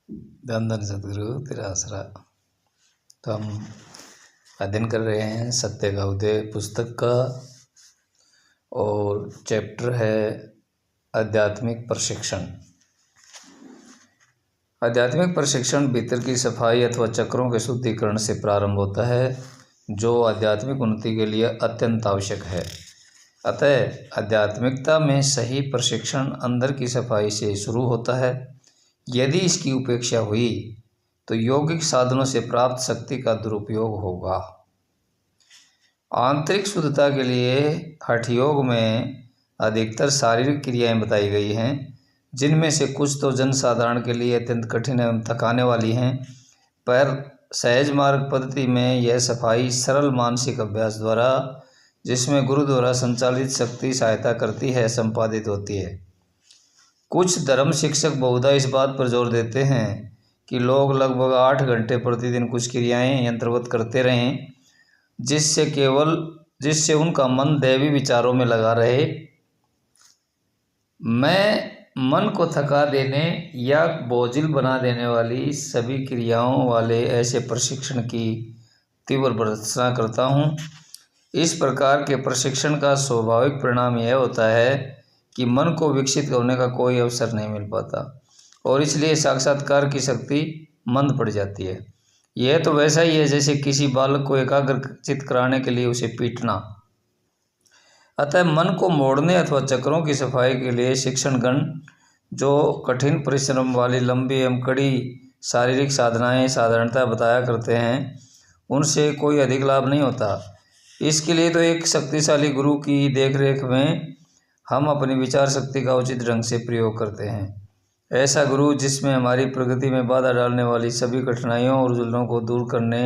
धन धन सद्गुरु तेरा आसरा। तो हम अध्ययन कर रहे हैं सत्य का उदय पुस्तक का, और चैप्टर है आध्यात्मिक प्रशिक्षण। आध्यात्मिक प्रशिक्षण भीतर की सफाई अथवा चक्रों के शुद्धिकरण से प्रारंभ होता है, जो आध्यात्मिक उन्नति के लिए अत्यंत आवश्यक है। अतः आध्यात्मिकता में सही प्रशिक्षण अंदर की सफाई से शुरू होता है। यदि इसकी उपेक्षा हुई तो यौगिक साधनों से प्राप्त शक्ति का दुरुपयोग होगा। आंतरिक शुद्धता के लिए हठ योग में अधिकतर शारीरिक क्रियाएं बताई गई हैं, जिनमें से कुछ तो जन साधारण के लिए अत्यंत कठिन एवं थकाने वाली हैं, पर सहज मार्ग पद्धति में यह सफाई सरल मानसिक अभ्यास द्वारा, जिसमें गुरु द्वारा संचालित शक्ति सहायता करती है, संपादित होती है। कुछ धर्म शिक्षक बहुधा इस बात पर जोर देते हैं कि लोग लगभग 8 घंटे प्रतिदिन कुछ क्रियाएं यंत्रवत करते रहें, जिससे उनका मन दैवी विचारों में लगा रहे। मैं मन को थका देने या बोझिल बना देने वाली सभी क्रियाओं वाले ऐसे प्रशिक्षण की तीव्र भर्त्सना करता हूँ। इस प्रकार के प्रशिक्षण का स्वाभाविक परिणाम यह होता है कि मन को विकसित होने का कोई अवसर नहीं मिल पाता, और इसलिए साक्षात्कार की शक्ति मंद पड़ जाती है। यह तो वैसा ही है जैसे किसी बालक को एकाग्रचित कराने के लिए उसे पीटना। अतः मन को मोड़ने अथवा चक्रों की सफाई के लिए शिक्षणगण जो कठिन परिश्रम वाली लंबी एवं कड़ी शारीरिक साधनाएं साधारणतः बताया करते हैं, उनसे कोई अधिक लाभ नहीं होता। इसके लिए तो एक शक्तिशाली गुरु की देखरेख में हम अपनी विचार शक्ति का उचित ढंग से प्रयोग करते हैं। ऐसा गुरु जिसमें हमारी प्रगति में बाधा डालने वाली सभी कठिनाइयों और उलझनों को दूर करने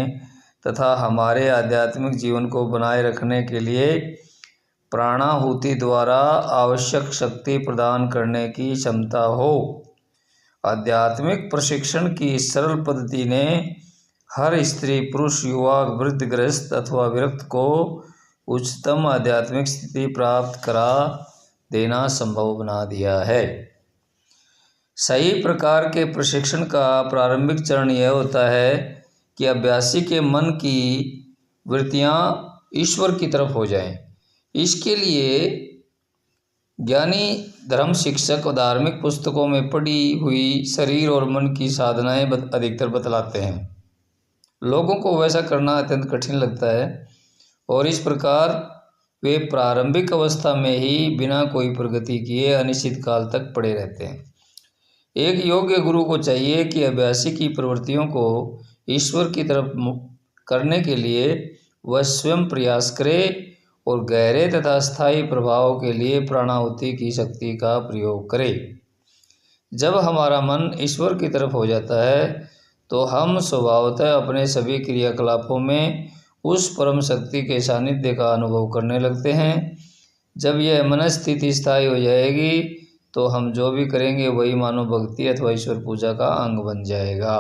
तथा हमारे आध्यात्मिक जीवन को बनाए रखने के लिए प्राणाहुति द्वारा आवश्यक शक्ति प्रदान करने की क्षमता हो। आध्यात्मिक प्रशिक्षण की सरल पद्धति ने हर स्त्री, पुरुष, युवा, वृद्ध, गृहस्थ अथवा विरक्त को उच्चतम आध्यात्मिक स्थिति प्राप्त करा देना संभव बना दिया है। सही प्रकार के प्रशिक्षण का प्रारंभिक चरण यह होता है कि अभ्यासी के मन की वृत्तियां ईश्वर की तरफ हो जाएं। इसके लिए ज्ञानी धर्म शिक्षक और धार्मिक पुस्तकों में पढ़ी हुई शरीर और मन की साधनाएं अधिकतर बतलाते हैं। लोगों को वैसा करना अत्यंत कठिन लगता है, और इस प्रकार वे प्रारंभिक अवस्था में ही बिना कोई प्रगति किए अनिश्चित काल तक पड़े रहते हैं। एक योग्य गुरु को चाहिए कि अभ्यासी की प्रवृत्तियों को ईश्वर की तरफ करने के लिए वह स्वयं प्रयास करे और गहरे तथा स्थायी प्रभाव के लिए प्राणाहुति की शक्ति का प्रयोग करे। जब हमारा मन ईश्वर की तरफ हो जाता है तो हम स्वभावतः अपने सभी क्रियाकलापों में उस परम शक्ति के सानिध्य का अनुभव करने लगते हैं। जब यह मनस्थिति स्थायी हो जाएगी तो हम जो भी करेंगे वही मानो भक्ति अथवा ईश्वर पूजा का अंग बन जाएगा,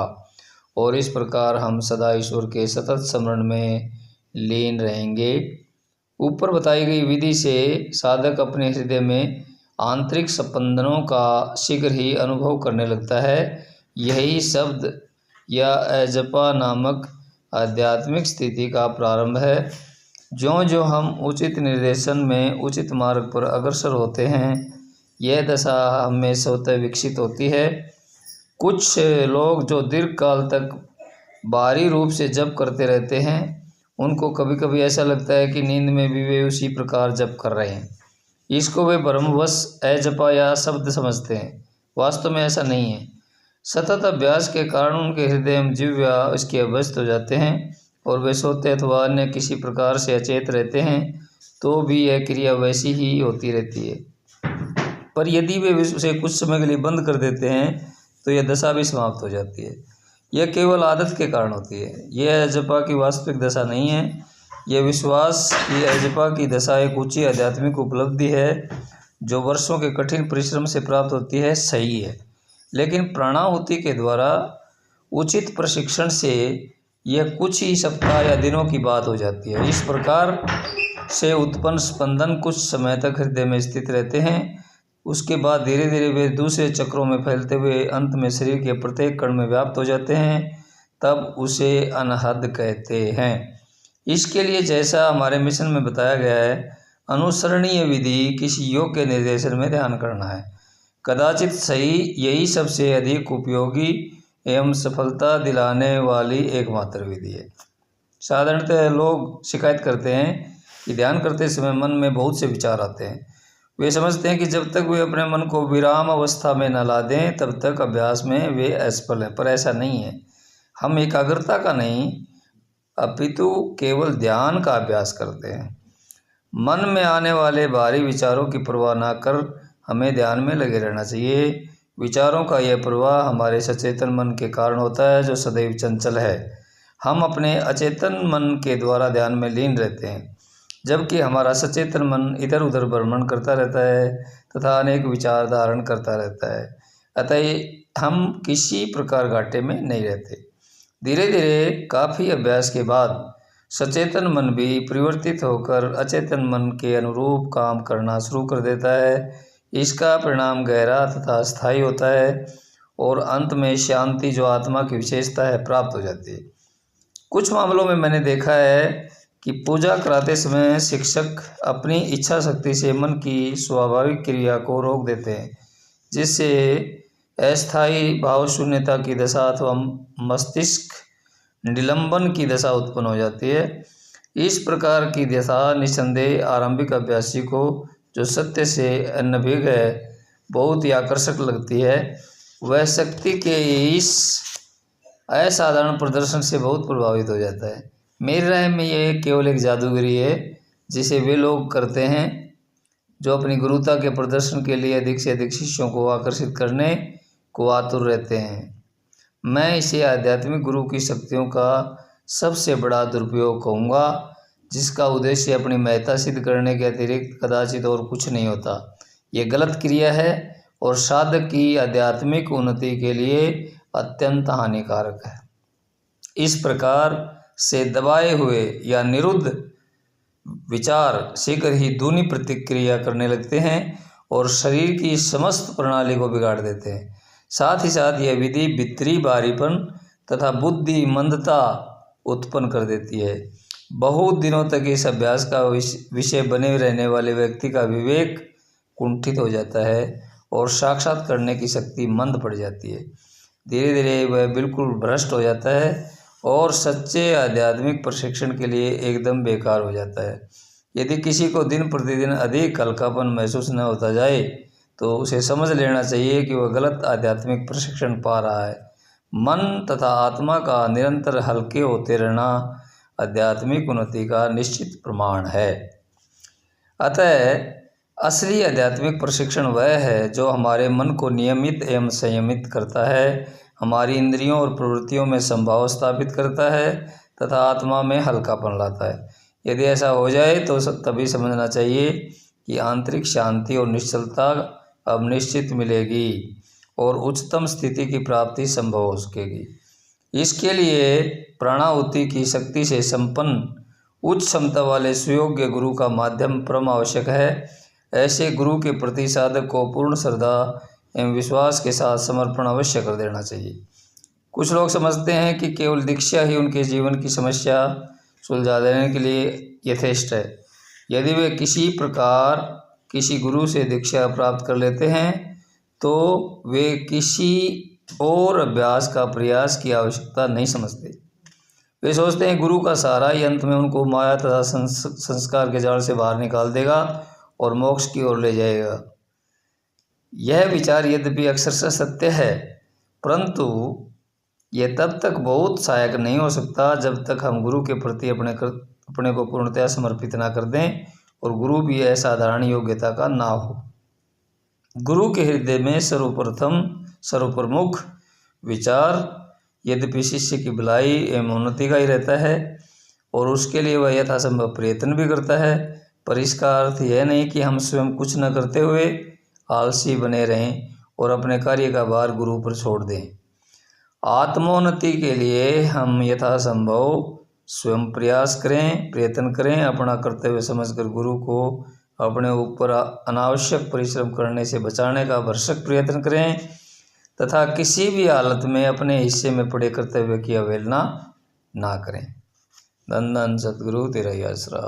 और इस प्रकार हम सदा ईश्वर के सतत स्मरण में लीन रहेंगे। ऊपर बताई गई विधि से साधक अपने हृदय में आंतरिक स्पंदनों का शीघ्र ही अनुभव करने लगता है। यही शब्द या अजपा नामक आध्यात्मिक स्थिति का प्रारंभ है। ज्यों ज्यों हम उचित निर्देशन में उचित मार्ग पर अग्रसर होते हैं, यह दशा हमें स्वतः विकसित होती है। कुछ लोग जो दीर्घ काल तक बाहरी रूप से जप करते रहते हैं, उनको कभी कभी ऐसा लगता है कि नींद में भी वे उसी प्रकार जप कर रहे हैं। इसको वे भ्रमवश अजपा या शब्द समझते हैं। वास्तव में ऐसा नहीं है। सतत अभ्यास के कारण उनके हृदय एवं जिह्वा इसके अभ्यस्त हो जाते हैं, और वे सोते अथवा अन्य किसी प्रकार से अचेत रहते हैं तो भी यह क्रिया वैसी ही होती रहती है। पर यदि वे उसे कुछ समय के लिए बंद कर देते हैं तो यह दशा भी समाप्त हो जाती है। यह केवल आदत के कारण होती है। यह अजपा की वास्तविक दशा नहीं है। यह विश्वास की अजपा की दशा एक ऊंची आध्यात्मिक उपलब्धि है जो वर्षों के कठिन परिश्रम से प्राप्त होती है, सही है। लेकिन प्राणाहुति के द्वारा उचित प्रशिक्षण से यह कुछ ही सप्ताह या दिनों की बात हो जाती है। इस प्रकार से उत्पन्न स्पंदन कुछ समय तक हृदय में स्थित रहते हैं, उसके बाद धीरे धीरे वे दूसरे चक्रों में फैलते हुए अंत में शरीर के प्रत्येक कण में व्याप्त हो जाते हैं, तब उसे अनहद कहते हैं। इसके लिए जैसा हमारे मिशन में बताया गया है, अनुसरणीय विधि किसी योग के निर्देशन में ध्यान करना है। कदाचित सही यही सबसे अधिक उपयोगी एवं सफलता दिलाने वाली एकमात्र विधि है। साधारणतः लोग शिकायत करते हैं कि ध्यान करते समय मन में बहुत से विचार आते हैं। वे समझते हैं कि जब तक वे अपने मन को विराम अवस्था में न ला दें तब तक अभ्यास में वे असफल हैं, पर ऐसा नहीं है। हम एकाग्रता का नहीं अपितु केवल ध्यान का अभ्यास करते हैं। मन में आने वाले भारी विचारों की परवाह न कर हमें ध्यान में लगे रहना चाहिए। विचारों का यह प्रवाह हमारे सचेतन मन के कारण होता है, जो सदैव चंचल है। हम अपने अचेतन मन के द्वारा ध्यान में लीन रहते हैं, जबकि हमारा सचेतन मन इधर उधर भ्रमण करता रहता है तथा अनेक विचार धारण करता रहता है। अतः हम किसी प्रकार घाटे में नहीं रहते। धीरे धीरे काफ़ी अभ्यास के बाद सचेतन मन भी परिवर्तित होकर अचेतन मन के अनुरूप काम करना शुरू कर देता है। इसका परिणाम गहरा तथा स्थायी होता है और अंत में शांति, जो आत्मा की विशेषता है, प्राप्त हो जाती है। कुछ मामलों में मैंने देखा है कि पूजा कराते समय शिक्षक अपनी इच्छा शक्ति से मन की स्वाभाविक क्रिया को रोक देते हैं, जिससे अस्थायी भाव शून्यता की दशा अथवा मस्तिष्क निलंबन की दशा उत्पन्न हो जाती है। इस प्रकार की दशा निस्संदेह आरंभिक अभ्यासी को, जो सत्य से अनभिज्ञ है, बहुत ही आकर्षक लगती है। वह शक्ति के इस असाधारण प्रदर्शन से बहुत प्रभावित हो जाता है। मेरी राय में यह केवल एक जादूगरी है जिसे वे लोग करते हैं जो अपनी गुरुता के प्रदर्शन के लिए अधिक से अधिक शिष्यों को आकर्षित करने को आतुर रहते हैं। मैं इसे आध्यात्मिक गुरु की शक्तियों का सबसे बड़ा दुरुपयोग कहूँगा, जिसका उद्देश्य अपनी महत्ता सिद्ध करने के अतिरिक्त कदाचित और कुछ नहीं होता। ये गलत क्रिया है और साधक की आध्यात्मिक उन्नति के लिए अत्यंत हानिकारक है। इस प्रकार से दबाए हुए या निरुद्ध विचार शीघ्र ही दूनी प्रतिक्रिया करने लगते हैं और शरीर की समस्त प्रणाली को बिगाड़ देते हैं। साथ ही साथ यह विधि भीतरी भारीपन तथा बुद्धि मंदता उत्पन्न कर देती है। बहुत दिनों तक इस अभ्यास का विषय बने रहने वाले व्यक्ति का विवेक कुंठित हो जाता है और साक्षात करने की शक्ति मंद पड़ जाती है। धीरे धीरे वह बिल्कुल भ्रष्ट हो जाता है और सच्चे आध्यात्मिक प्रशिक्षण के लिए एकदम बेकार हो जाता है। यदि किसी को दिन प्रतिदिन अधिक हल्कापन महसूस न होता जाए तो उसे समझ लेना चाहिए कि वह गलत आध्यात्मिक प्रशिक्षण पा रहा है। मन तथा आत्मा का निरंतर हल्के होते रहना आध्यात्मिक उन्नति का निश्चित प्रमाण है। अतः असली आध्यात्मिक प्रशिक्षण वह है जो हमारे मन को नियमित एवं संयमित करता है, हमारी इंद्रियों और प्रवृत्तियों में संभाव स्थापित करता है तथा आत्मा में हल्कापन लाता है। यदि ऐसा हो जाए तो तभी समझना चाहिए कि आंतरिक शांति और निश्चलता अब निश्चित मिलेगी और उच्चतम स्थिति की प्राप्ति संभव हो सकेगी। इसके लिए प्राणाहुति की शक्ति से संपन्न उच्च क्षमता वाले सुयोग्य गुरु का माध्यम परम आवश्यक है। ऐसे गुरु के प्रति साधक को पूर्ण श्रद्धा एवं विश्वास के साथ समर्पण अवश्य कर देना चाहिए। कुछ लोग समझते हैं कि केवल दीक्षा ही उनके जीवन की समस्या सुलझा देने के लिए यथेष्ट है। यदि वे किसी प्रकार किसी गुरु से दीक्षा प्राप्त कर लेते हैं तो वे किसी और अभ्यास का प्रयास की आवश्यकता नहीं समझते। वे सोचते हैं गुरु का सहारा ही अंत में उनको माया तथा संस्कार के जाल से बाहर निकाल देगा और मोक्ष की ओर ले जाएगा। यह विचार यद्यपि अक्षरशः सत्य है, परंतु यह तब तक बहुत सहायक नहीं हो सकता जब तक हम गुरु के प्रति अपने को पूर्णतया समर्पित ना कर दें और गुरु भी असाधारण योग्यता का ना हो। गुरु के हृदय में सर्वप्रमुख विचार यद्यपि शिष्य की भलाई एवं उन्नति का ही रहता है और उसके लिए वह यथासंभव प्रयत्न भी करता है, पर इसका अर्थ यह नहीं कि हम स्वयं कुछ न करते हुए आलसी बने रहें और अपने कार्य का भार गुरु पर छोड़ दें। आत्मोन्नति के लिए हम यथासंभव स्वयं प्रयास करें, प्रयत्न करें, अपना कर्तव्य समझकर गुरु को अपने ऊपर अनावश्यक परिश्रम करने से बचाने का भरसक प्रयत्न करें तथा किसी भी हालत में अपने हिस्से में पड़े कर्तव्य की अवहेलना ना करें। धन धन सद्गुरु तेरा ही आसरा।